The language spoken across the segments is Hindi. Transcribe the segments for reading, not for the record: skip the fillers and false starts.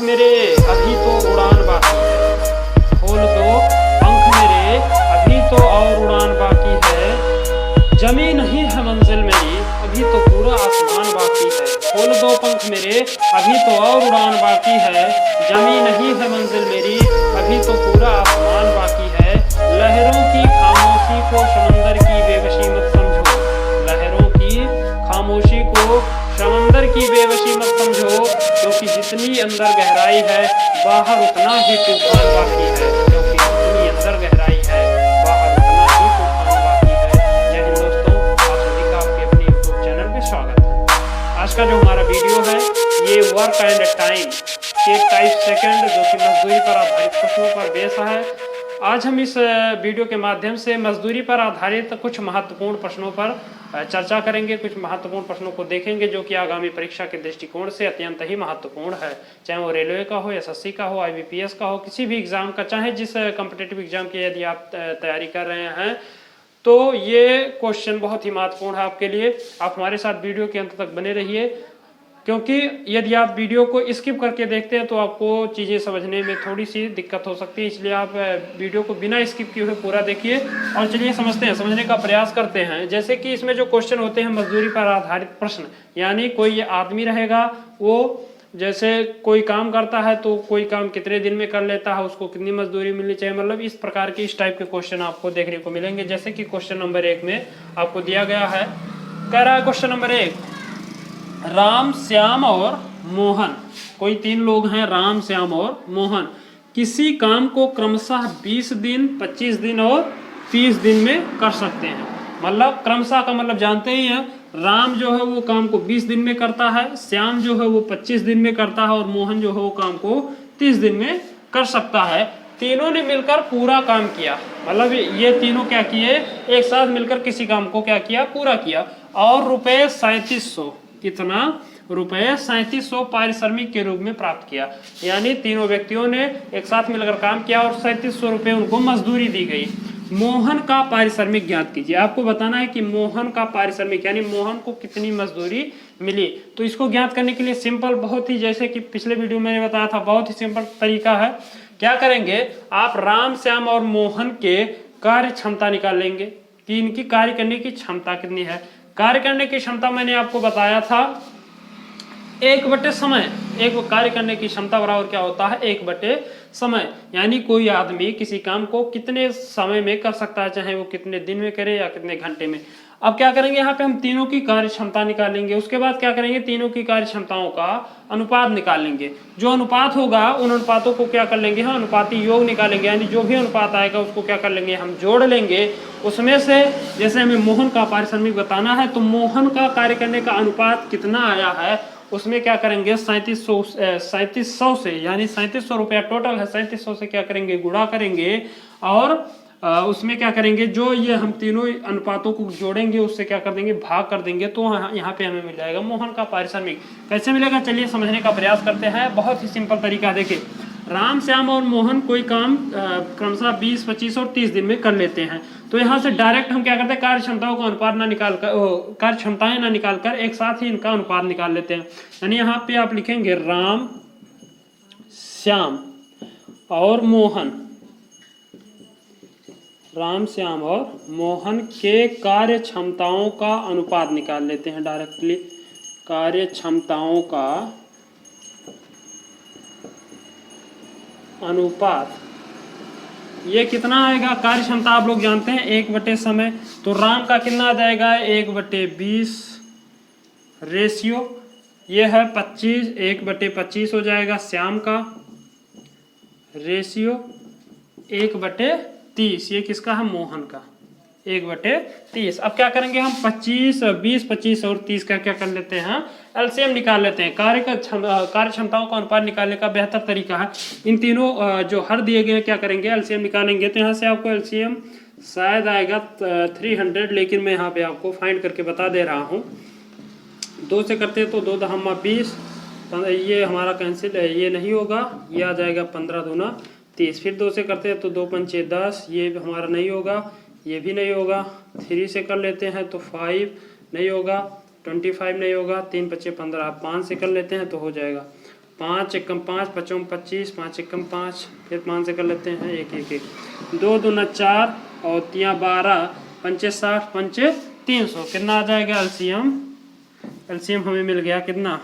मेरे अभी तो उड़ान बाकी है, खोल दो पंख मेरे अभी तो और उड़ान बाकी है। जमी नहीं है मंजिल मेरी अभी तो पूरा आसमान बाकी है, खोल दो पंख मेरे अभी तो और उड़ान बाकी है। जमी नहीं है मंजिल मेरी अभी तो पूरा आसमान बाकी है। लहरों की खामोशी को समंदर की बेबसी मत समझो, लहरों की खामोशी को समंदर की बेबसी मत समझो, क्योंकि जितनी अंदर गहराई है बाहर उतना ही तूफान बाकी है, क्योंकि जितनी अंदर गहराई है बाहर उतना ही तूफान बाकी है। जय हिंद दोस्तों, आप सभी का आपके अपने YouTube चैनल पे स्वागत है। आज का जो हमारा वीडियो है ये वर्क एंड टाइम के टाइप सेकंड जो कि मजदूरी पर आधारित प्रश्नों पर बेस है। आज हम इस वीडियो के माध्यम से मजदूरी पर आधारित कुछ महत्वपूर्ण प्रश्नों पर चर्चा करेंगे, कुछ महत्वपूर्ण प्रश्नों को देखेंगे जो कि आगामी परीक्षा के दृष्टिकोण से अत्यंत ही महत्वपूर्ण है, चाहे वो रेलवे का हो, एसएससी का हो, आईबीपीएस का हो, किसी भी एग्जाम का, चाहे जिस कॉम्पिटिटिव एग्जाम की यदि आप तैयारी कर रहे हैं तो ये क्वेश्चन बहुत ही महत्वपूर्ण है आपके लिए। आप हमारे साथ वीडियो के अंत तक बने रहिए, क्योंकि यदि आप वीडियो को स्किप करके देखते हैं तो आपको चीज़ें समझने में थोड़ी सी दिक्कत हो सकती है, इसलिए आप वीडियो को बिना स्किप किए हुए पूरा देखिए और चलिए समझते हैं, समझने का प्रयास करते हैं। जैसे कि इसमें जो क्वेश्चन होते हैं मजदूरी पर आधारित प्रश्न, यानी कोई आदमी रहेगा, वो जैसे कोई काम करता है तो कोई काम कितने दिन में कर लेता है, उसको कितनी मजदूरी मिलनी चाहिए, मतलब इस प्रकार के इस टाइप के क्वेश्चन आपको देखने को मिलेंगे। जैसे कि क्वेश्चन नंबर 1 में आपको दिया गया है, कह रहा है क्वेश्चन नंबर 1, राम, श्याम और मोहन, कोई 3 लोग हैं, राम, श्याम और मोहन, किसी काम को क्रमशः 20 दिन, 25 दिन और 30 दिन में कर सकते हैं। मतलब क्रमशः का मतलब जानते ही हैं, राम जो है वो काम को 20 दिन में करता है, श्याम जो है वो 25 दिन में करता है और मोहन जो है वो काम को 30 दिन में कर सकता है। तीनों ने मिलकर पूरा काम किया, मतलब ये तीनों क्या किए, एक साथ मिलकर किसी काम को क्या किया, पूरा किया, और रुपए 3700, कितना रुपए 3700 पारिश्रमिक के रूप में प्राप्त किया। यानी तीनों व्यक्तियों ने एक साथ मिलकर काम किया और 3700 रुपये उनको मजदूरी दी गई। मोहन का पारिश्रमिक ज्ञात कीजिए, आपको बताना है कि मोहन का पारिश्रमिक यानी मोहन को कितनी मजदूरी मिली। तो इसको ज्ञात करने के लिए सिंपल, बहुत ही, जैसे कि पिछले वीडियो में मैंने बताया था, बहुत ही सिंपल तरीका है। क्या करेंगे आप, राम, श्याम और मोहन के कार्य क्षमता निकाल लेंगे कि इनकी कार्य करने की क्षमता कितनी है। कार्य करने की क्षमता मैंने आपको बताया था 1/, समय, एक कार्य करने की क्षमता बराबर क्या होता है, 1/, समय। यानी कोई आदमी किसी काम को कितने समय में कर सकता है, चाहे वो कितने दिन में करे या कितने घंटे में। अब क्या करेंगे, यहाँ पे हम तीनों की कार्य क्षमता निकालेंगे, उसके बाद क्या करेंगे, तीनों की कार्य क्षमताओं का अनुपात निकालेंगे। जो अनुपात होगा उन अनुपातों को क्या कर लेंगे, हम अनुपाती योग निकालेंगे, यानी जो भी अनुपात आएगा उसको क्या कर लेंगे, हम जोड़ लेंगे। उसमें से जैसे हमें मोहन का पारिश्रमिक बताना है तो मोहन का कार्य करने का अनुपात कितना आया है, उसमें क्या करेंगे 3700 से, यानी 3700 रुपया टोटल है, 3700 से क्या करेंगे, गुणा करेंगे और उसमें क्या करेंगे, जो ये हम तीनों अनुपातों को जोड़ेंगे उससे क्या कर देंगे, भाग कर देंगे, तो यहाँ पे हमें मिल जाएगा मोहन का पारिश्रमिक। कैसे मिलेगा, चलिए समझने का प्रयास करते हैं। बहुत ही सिंपल तरीका, देखिए, राम, श्याम और मोहन कोई काम क्रमशः 20, 25 और 30 दिन में कर लेते हैं। तो यहाँ से डायरेक्ट हम क्या करते हैं, कार्य क्षमताओं का अनुपात ना निकाल कर, कार्य क्षमताएं ना निकाल कर एक साथ ही इनका अनुपात निकाल लेते हैं। यानी यहाँ पे आप लिखेंगे राम, श्याम और मोहन, राम, श्याम और मोहन के कार्य क्षमताओं का अनुपात निकाल लेते हैं डायरेक्टली। कार्य क्षमताओं का अनुपात, ये कितना आएगा, कार्य क्षमता आप लोग जानते हैं 1/, समय, तो राम का कितना आ जाएगा, 1/20 रेशियो, ये है 25, 1/25 हो जाएगा। श्याम का रेशियो 1/30, ये किसका है, मोहन का 1/30। अब क्या करेंगे हम, 25, 20, 25 और 30 का क्या कर लेते हैं, एलसीएम निकाल लेते हैं। कार्य क्षमताओं का अनुपात निकालने का बेहतर तरीका है, इन तीनों जो हर दिए गए हैं क्या करेंगे, एलसीएम निकालेंगे। तो यहाँ से आपको एलसीएम शायद आएगा 300, लेकिन मैं यहाँ पे आपको फाइंड करके बता दे रहा हूँ। 2 से करते हैं तो 2 दहम्मा 20, ये हमारा कैंसिल है, ये नहीं होगा, ये आ जाएगा 15 दूना 30। फिर 2 से करते हैं तो 2 पंचे 10, ये हमारा नहीं होगा, ये भी नहीं होगा। 3 से कर लेते हैं तो 5 नहीं होगा, 25 नहीं होगा, 3 × 5 = 15, 5 से कर लेते हैं तो हो जाएगा 5 एकम 5, 5 25, 5 एकम 5, फिर 5 से कर लेते हैं 1 1 1, 2 दूना 4 और 3 12, 5 60, 5 300, कितना आ जाएगा एलसीएम? एलसीएम हमें मिल गया कितना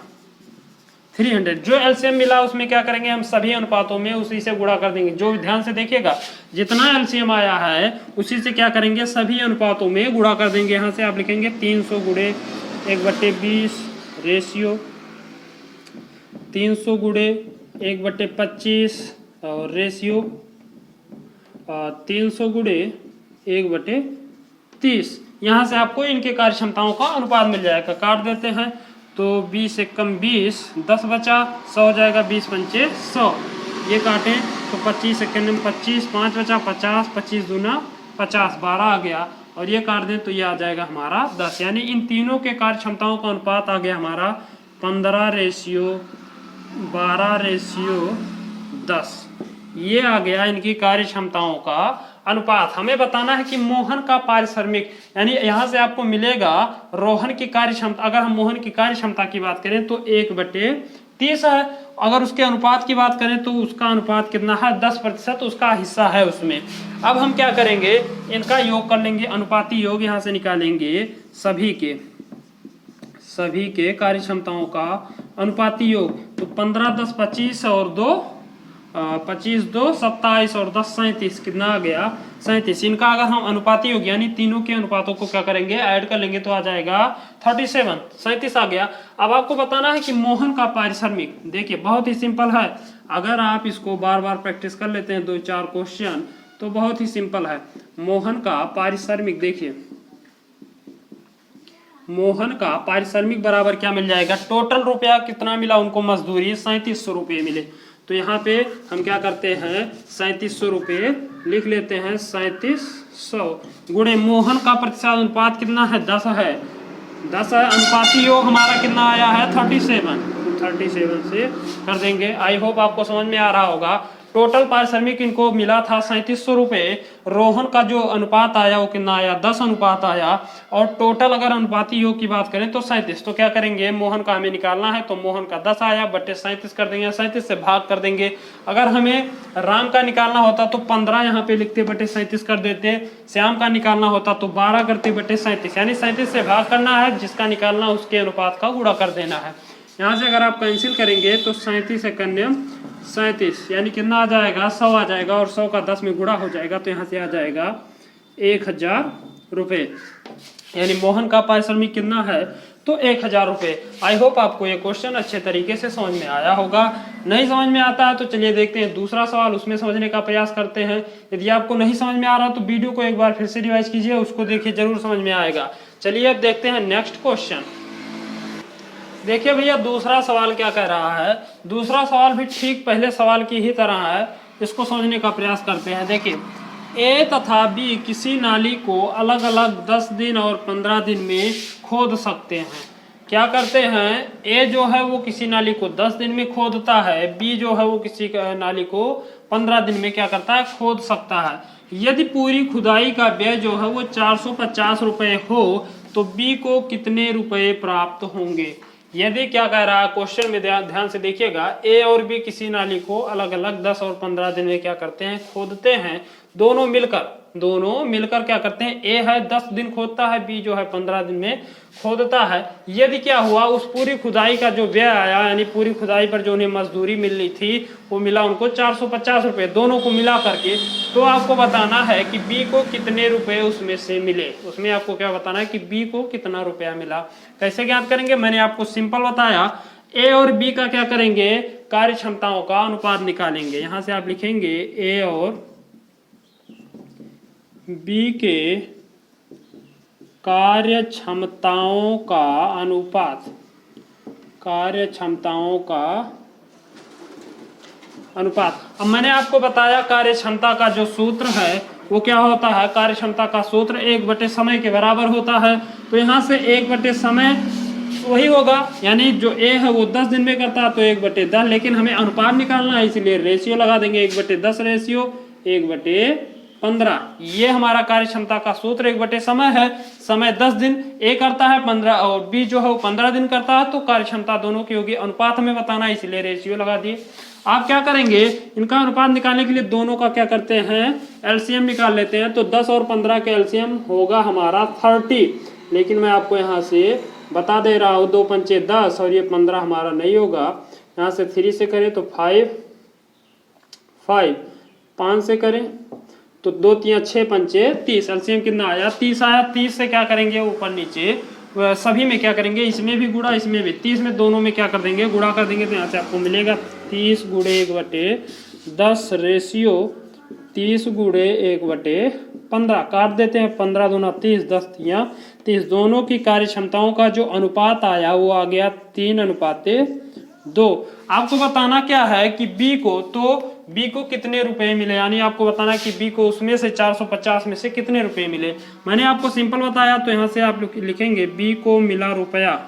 300। जो एलसीएम मिला उसमें क्या करेंगे हम सभी अनुपातों में उसी से गुणा कर देंगे। जो ध्यान से देखिएगा जितना एलसीएम आया है उसी से क्या करेंगे सभी अनुपातों में गुणा कर देंगे। यहाँ से आप लिखेंगे 300 गुणे 1/20 रेशियो 300 गुणे 1/25 और रेशियो 300 गुणे 1/30। यहाँ से आपको इनके कार्य क्षमताओं का अनुपात मिल जाएगा। काट देते हैं तो 20 एकम 20, 10 बचा, 100 हो जाएगा, 20 पंचे 100। ये काटें तो 25 एकम 25, 5 बचा 50, 25 दूना 50, 12 आ गया। और ये काट दें तो ये आ जाएगा हमारा 10। यानी इन तीनों के कार्य क्षमताओं का अनुपात आ गया हमारा 15:12:10। ये आ गया इनकी कार्य क्षमताओं का अनुपात। हमें बताना है कि मोहन का पारिश्रमिक, यानी यहाँ से आपको मिलेगा रोहन की कार्य क्षमता। अगर हम मोहन की कार्य क्षमता की बात करें तो 1/30 है। अगर उसके अनुपात की बात करें तो उसका अनुपात कितना है 10% उसका हिस्सा है उसमें। अब हम क्या करेंगे इनका योग कर लेंगे, अनुपाती योग यहाँ से निकालेंगे सभी के कार्य क्षमताओं का अनुपाती योग। तो 15 10 25 और 2 25 2 27 और 10 37, कितना आ गया 37। इनका अगर हम अनुपाती योग यानी तीनों के अनुपातों को क्या करेंगे ऐड कर लेंगे तो आ जाएगा 37, 37 आ गया। अब आपको बताना है कि मोहन का पारिश्रमिक। देखिए बहुत ही सिंपल है, अगर आप इसको बार बार प्रैक्टिस कर लेते हैं 2-4 क्वेश्चन तो बहुत ही सिंपल है। मोहन का पारिश्रमिक, देखिए मोहन का पारिश्रमिक बराबर क्या मिल जाएगा, टोटल रुपया कितना मिला उनको मजदूरी 3700 रुपये मिले। तो यहाँ पे हम क्या करते हैं 3700 रुपये लिख लेते हैं, 3700 गुणे मोहन का प्रतिशत अनुपात कितना है 10 है, 10 है। अनुपाती योग हमारा कितना आया है 37 से कर देंगे। आई होप आपको समझ में आ रहा होगा। टोटल पारिश्रमिक इनको मिला था 3700 रुपये। रोहन का जो अनुपात आया वो कितना आया 10 अनुपात आया। और टोटल अगर अनुपाती योग की बात करें तो 37। तो क्या करेंगे मोहन का हमें निकालना है तो मोहन का 10 आया बटे 37 कर देंगे, 37 से भाग कर देंगे। अगर हमें राम का निकालना होता तो 15 यहाँ पे लिखते बटे 37 कर देते। श्याम का निकालना होता तो 12 करते बटे 37, यानी 37 से भाग करना है, जिसका निकालना उसके अनुपात का गुणा कर देना है। यहाँ से अगर आप कैंसिल करेंगे तो 37 एकन्यम 37, यानी कितना आ जाएगा 100 आ जाएगा और 100 का 10 में गुणा हो जाएगा तो यहाँ से आ जाएगा 1000 रुपये। यानी मोहन का पारिश्रमिक कितना है तो 1000 रुपये। आई होप आपको ये क्वेश्चन अच्छे तरीके से समझ में आया होगा। नहीं समझ में आता है तो चलिए देखते हैं दूसरा सवाल, उसमें समझने का प्रयास करते हैं। यदि आपको नहीं समझ में आ रहा तो वीडियो को एक बार फिर से रिवाइज कीजिए, उसको देखिए जरूर समझ में आएगा। चलिए अब देखते हैं नेक्स्ट क्वेश्चन। देखिए भैया दूसरा सवाल क्या कह रहा है। दूसरा सवाल भी ठीक पहले सवाल की ही तरह है, इसको समझने का प्रयास करते हैं। देखिए ए तथा बी किसी नाली को अलग अलग 10 दिन और 15 दिन में खोद सकते हैं। क्या करते हैं, ए जो है वो किसी नाली को 10 दिन में खोदता है, बी जो है वो किसी नाली को 15 दिन में क्या करता है खोद सकता है। यदि पूरी खुदाई का व्यय जो है वो 450 रुपये हो तो बी को कितने रुपए प्राप्त होंगे। यदि क्या कह रहा है क्वेश्चन में ध्यान से देखिएगा, ए और बी किसी नाली को अलग अलग 10 और 15 दिन में क्या करते हैं खोदते हैं। दोनों मिलकर क्या करते हैं, ए है 10 दिन खोदता है, बी जो है 15 दिन में खोदता है। यदि क्या हुआ उस पूरी खुदाई का जो व्यय आया, यानी पूरी खुदाई पर जो उन्हें मजदूरी मिलनी थी वो मिला उनको 450 रुपये, दोनों को मिला करके। तो आपको बताना है कि बी को कितने रुपए उसमें से मिले। उसमें आपको क्या बताना है कि बी को कितना रुपया मिला। कैसे ज्ञात करेंगे, मैंने आपको सिंपल बताया। ए और बी का क्या करेंगे कार्य क्षमताओं का अनुपात निकालेंगे। यहां से आप लिखेंगे ए और बी के कार्य क्षमताओं का अनुपात, कार्य क्षमताओं का अनुपात। अब मैंने आपको बताया कार्य क्षमता का जो सूत्र है वो क्या होता है, कार्य क्षमता का सूत्र 1 समय के बराबर होता है। तो यहाँ से 1 समय वही होगा, यानी जो ए है वो 10 दिन में करता है तो 1/10, लेकिन हमें अनुपात निकालना है इसलिए रेशियो लगा देंगे 1/10 रेशियो 1/15। 15। ये हमारा कार्य क्षमता का सूत्र 1 बटे समय है। समय 10 दिन, ए करता है 15 और बी जो है वो 15 दिन करता है, तो कार्य क्षमता दोनों की होगी। अनुपात हमें बताना है इसलिए रेशियो लगा दिए। आप क्या करेंगे, इनका अनुपात निकालने के लिए दोनों का क्या करते हैं, एलसीएम निकाल लेते हैं। तो 10 और 15 के एलसीएम होगा हमारा 30। लेकिन मैं आपको यहाँ से बता दे रहा हूँ 2 पंचे 10 और ये 15 हमारा नहीं होगा। यहाँ से 3 से करें तो 5, 5 से करें तो 2 3 6 पंचे 30। एलसीएम कितना आया, 30 आया। 30 से क्या करेंगे, ऊपर नीचे सभी में क्या करेंगे, इसमें भी गुणा इसमें भी, 30 में दोनों में क्या कर देंगे, गुणा कर देंगे। तो यहाँ से आपको मिलेगा 30 गुणे 1/10 रेशियो 30 गुणे 1/15। काट देते हैं, 15 दूना 30, 10 तियां 30। दोनों की कार्य क्षमताओं का जो अनुपात आया वो आ गया 3:2। आपको बताना क्या है कि बी को, तो बी को कितने रुपए मिले, यानी आपको बताना है कि बी को उसमें से 450 में से कितने रुपए मिले। मैंने आपको सिंपल बताया, तो यहां से आप लिखेंगे बी को मिला रुपया,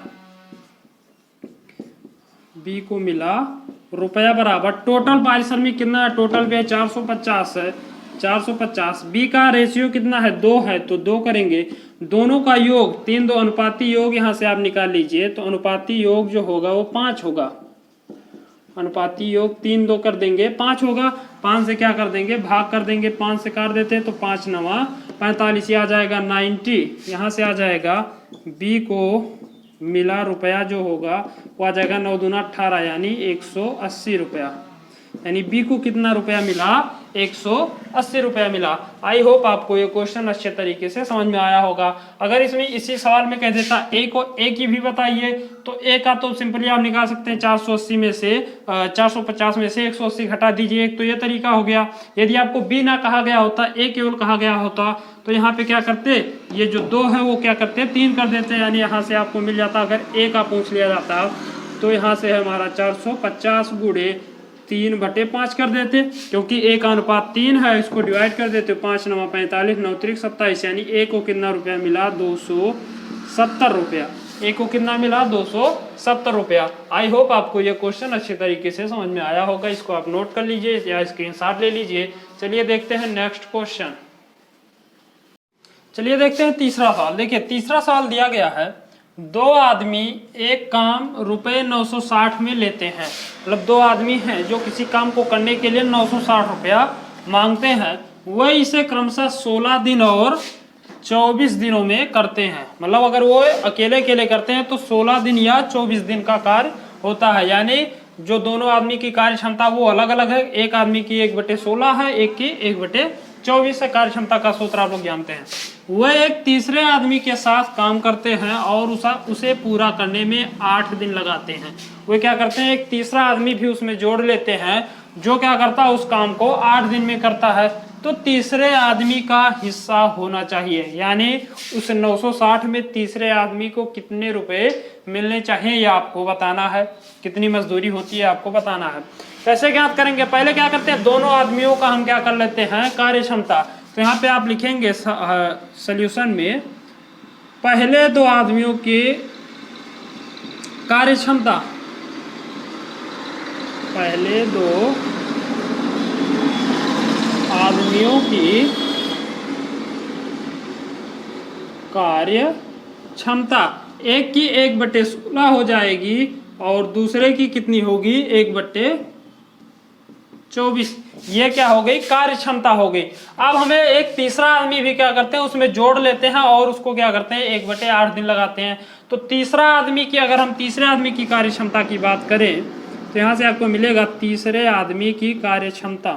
बी को मिला रुपया बराबर टोटल पारिश्रमिक कितना है, टोटल पे 450 है, 450। बी का रेशियो कितना है, 2 है, तो 2 करेंगे। दोनों का योग 3 2 अनुपाती योग यहां से आप निकाल लीजिए, तो अनुपाती योग जो होगा वो 5 होगा। अनुपाती योग 3 2 कर देंगे 5 होगा। 5 से क्या कर देंगे, भाग कर देंगे, 5 से काट देते हैं तो 5 9 45, आ जाएगा 90। यहाँ से आ जाएगा बी को मिला रुपया जो होगा वो आ जाएगा 9 दूना 18, यानी 180 रुपया। यानी बी को कितना रुपया मिला, 180 रुपया मिला। आई होप आपको ये क्वेश्चन अच्छे तरीके से समझ में आया होगा। अगर इसमें इसी सवाल में कह देता ए को ए की भी बताइए, तो ए का तो सिंपली आप निकाल सकते हैं 480 में से 450 में से 180 घटा दीजिए, एक तो ये तरीका हो गया। यदि आपको बी ना कहा गया होता, ए केवल कहा गया होता, तो यहाँ पे क्या करते, ये जो 2 है वो क्या करते 3 कर देते, यानी यहाँ से आपको मिल जाता। अगर ए का पूछ लिया जाता तो यहाँ से है हमारा 450 गुणे 3/5 कर देते, क्योंकि ए का अनुपात 3 है, इसको डिवाइड कर देते 5 9 45 9 3 27, यानी ए को कितना रुपया मिला, 270 रुपया। ए को कितना मिला, 270 रुपया। आई होप आपको ये क्वेश्चन अच्छे तरीके से समझ में आया होगा। इसको आप नोट कर लीजिए या स्क्रीनशॉट ले लीजिए। चलिए देखते हैं नेक्स्ट क्वेश्चन। चलिए देखते हैं तीसरा सवाल। देखिए तीसरा सवाल दिया गया है, 2 आदमी एक काम रुपए 960 में लेते हैं। मतलब 2 आदमी हैं जो किसी काम को करने के लिए 960 रुपया मांगते हैं। वह इसे क्रमशः 16 दिन और 24 दिनों में करते हैं। मतलब अगर वो अकेले अकेले करते हैं तो 16 दिन या 24 दिन का कार्य होता है। यानी जो दोनों आदमी की कार्य क्षमता वो अलग अलग है। एक आदमी की 1/16 है, एक की 1/24 है। कार्य क्षमता का सूत्र आप लोग जानते हैं। वह एक तीसरे आदमी के साथ काम करते हैं और उसे पूरा करने में 8 दिन लगाते हैं। वे क्या करते हैं, एक तीसरा आदमी भी उसमें जोड़ लेते हैं, जो क्या करता है उस काम को 8 दिन में करता है। तो तीसरे आदमी का हिस्सा होना चाहिए, यानी उस 960 में तीसरे आदमी को कितने रुपए मिलने चाहिए ये आपको बताना है। कितनी मजदूरी होती है आपको बताना है। कैसे ज्ञात करेंगे, पहले क्या करते हैं, दोनों आदमियों का हम क्या कर लेते हैं, कार्य क्षमता। तो यहाँ पे आप लिखेंगे सॉल्यूशन में, पहले 2 आदमियों की कार्य क्षमता, पहले 2 आदमियों की कार्य क्षमता, एक की 1/16 हो जाएगी और दूसरे की कितनी होगी, 1/24। ये क्या हो गई, कार्य क्षमता हो गई। अब हमें एक तीसरा आदमी भी क्या करते हैं, उसमें जोड़ लेते हैं और उसको क्या करते हैं 1/8 दिन लगाते हैं। तो तीसरा आदमी की, अगर हम तीसरे आदमी की कार्य क्षमता की बात करें तो यहां से आपको मिलेगा तीसरे आदमी की कार्य क्षमता,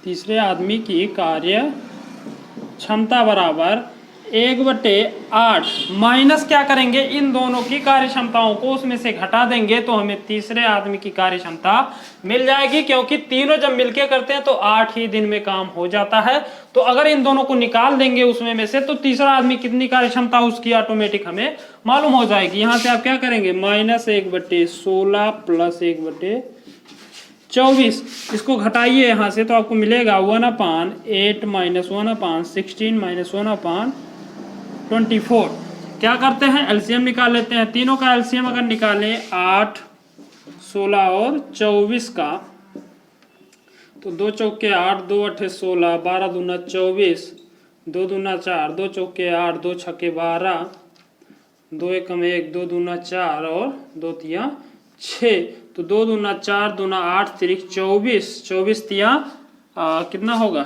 तीसरे आदमी की कार्य क्षमता बराबर 1/8 माइनस क्या करेंगे, इन दोनों की कार्य क्षमताओं को उसमें से घटा देंगे तो हमें तीसरे आदमी की कार्य क्षमता मिल जाएगी। क्योंकि तीनों जब मिलके करते हैं तो 8 ही दिन में काम हो जाता है। तो अगर इन दोनों को निकाल देंगे उसमें में से, तो तीसरा आदमी कितनी कार्य क्षमता उसकी ऑटोमेटिक हमें मालूम हो जाएगी। यहाँ से आप क्या करेंगे, -1/16 प्लस 1/24, इसको घटाइए यहाँ से तो आपको मिलेगा 1/8 - 1/16 - 1/24। क्या करते हैं, एलसीएम निकाल लेते हैं। तीनों का एलसीएम अगर निकालें 8, 16 और 24 का, तो 2 चौके 8, 2 अठे 16, 12 दूना 24, 2 दूना 4, 2 चौके 8, 2 छक्के 12, 2 एकम 1, 2 दूना 4 और 2 तिया 6। तो 2 दूना 4 दूना 8 तिरिक 24, 24 तिया कितना होगा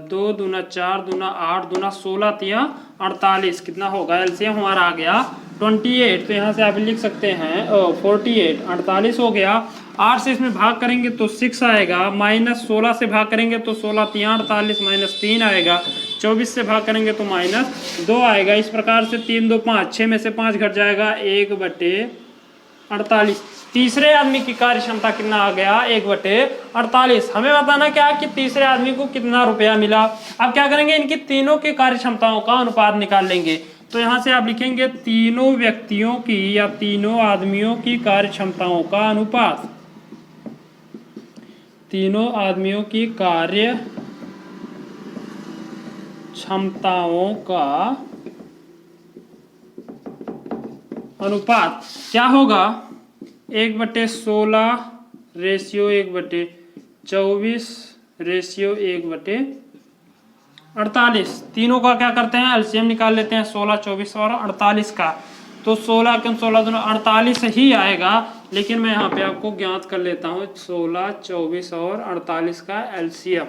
2 दूना 4 दूना 8 दूना 16 तिया 48, कितना होगा एलसीएम हमारा आ गया 28। तो यहाँ से आप लिख सकते हैं 48, 48 हो गया। 8 से इसमें भाग करेंगे तो 6 आएगा, माइनस 16 से भाग करेंगे तो 16 तिया 48 माइनस 3 आएगा, 24 से भाग करेंगे तो माइनस 2 आएगा। इस प्रकार से 3 2 5, 6 में से 5 घट जाएगा 1/48। तीसरे आदमी की कार्य क्षमता कितना आ गया 1/48। हमें बताना क्या कि तीसरे आदमी को कितना रुपया मिला। अब क्या करेंगे इनकी तीनों की कार्य क्षमताओं का अनुपात निकाल लेंगे। तो यहाँ से आप लिखेंगे तीनों व्यक्तियों की या तीनों आदमियों की कार्य क्षमताओं का अनुपात, तीनों आदमियों की कार्य क्षमताओं का अनुपात क्या होगा 1/16 रेशियो 1/24 रेशियो 1/48। तीनों का क्या करते हैं एलसीएम निकाल लेते हैं 16, 24 और 48 का। तो 16 कम 16 दोनों 48 ही आएगा, लेकिन मैं यहाँ पे आपको ज्ञात कर लेता हूँ 16, 24 और 48 का एलसीएम।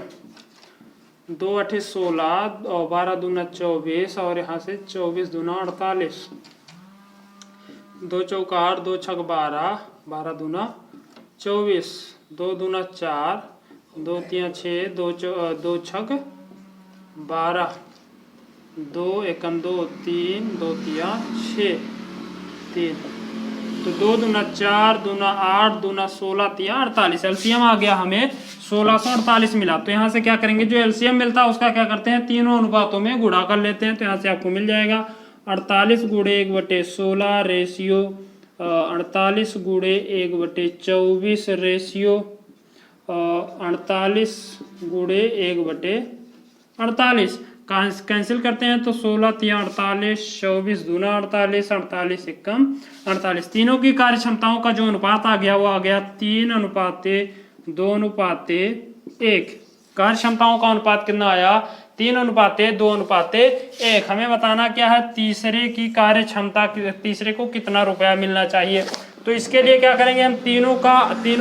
2 अठे 16 और 12 दूना 24 और यहाँ से 24 दूना 48, 2 चौका 8, 2 छक 12, 12 दूना 24, 2 दूना 4, 2 तिया 6, 2 छक 12, 2 एकम 2 3, 2 तिया 6 3। तो 2 दूना 4 दूना 8 दूना 16 तिया 48। एलसीएम आ गया हमें 1648 मिला। तो यहाँ से क्या करेंगे जो एलसीएम मिलता है उसका क्या करते हैं तीनों अनुपातों में गुणा कर लेते हैं। तो यहाँ से आपको मिल जाएगा 48 गुणे 1/16 रेशियो 48 गुणे 1/24 रेशियो 48 गुणे 1/48। कैंसिल करते हैं तो 16 तिया 48, 24 दूना 48, 48 एकम 48। तीनों की कार्य क्षमताओं का जो अनुपात आ गया वो आ गया 3:2:1। कार्य क्षमताओं का अनुपात कितना आया 3:2:1। हमें बताना क्या है तीसरे की कार्य क्षमता, तीसरे को कितना रुपया मिलना चाहिए। तो इसके लिए क्या करेंगे हम तीनों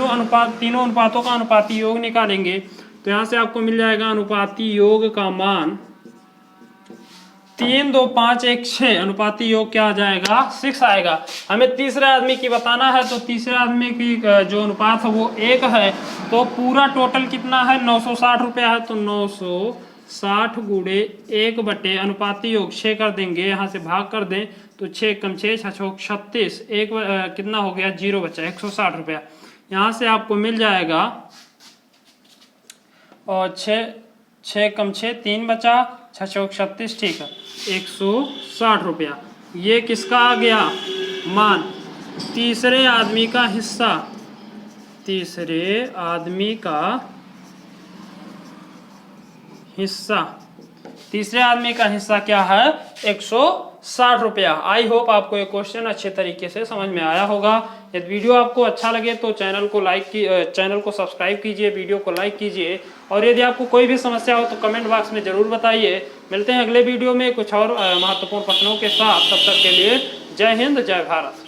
अनुपातों का अनुपाती योग निकालेंगे। तो यहाँ से आपको मिल जाएगा अनुपाती योग का मान 3 2 5 1 6। अनुपाती योग क्या आ जाएगा 6 आएगा। हमें तीसरे आदमी की बताना है तो तीसरे आदमी की जो अनुपात है वो 1 है। तो पूरा टोटल कितना है 960 रुपया है। तो 960 गुणे 1 अनुपाती योग 6 कर देंगे, यहाँ से भाग कर दें तो 6 कम 6 6 36, एक कितना हो गया 0 बचा 160 रुपया। यहाँ से आपको मिल जाएगा और 6 कम 6 3 बचा 6 36, ठीक है 160 रुपया। ये किसका आ गया मान तीसरे आदमी का हिस्सा, तीसरे आदमी का हिस्सा, तीसरे आदमी का हिस्सा क्या है 160 रुपया। आई होप आपको ये क्वेश्चन अच्छे तरीके से समझ में आया होगा। यदि वीडियो आपको अच्छा लगे तो चैनल को सब्सक्राइब कीजिए, वीडियो को लाइक कीजिए और यदि आपको कोई भी समस्या हो तो कमेंट बॉक्स में जरूर बताइए। मिलते हैं अगले वीडियो में कुछ और महत्वपूर्ण प्रश्नों के साथ। तब तक के लिए जय हिंद जय भारत।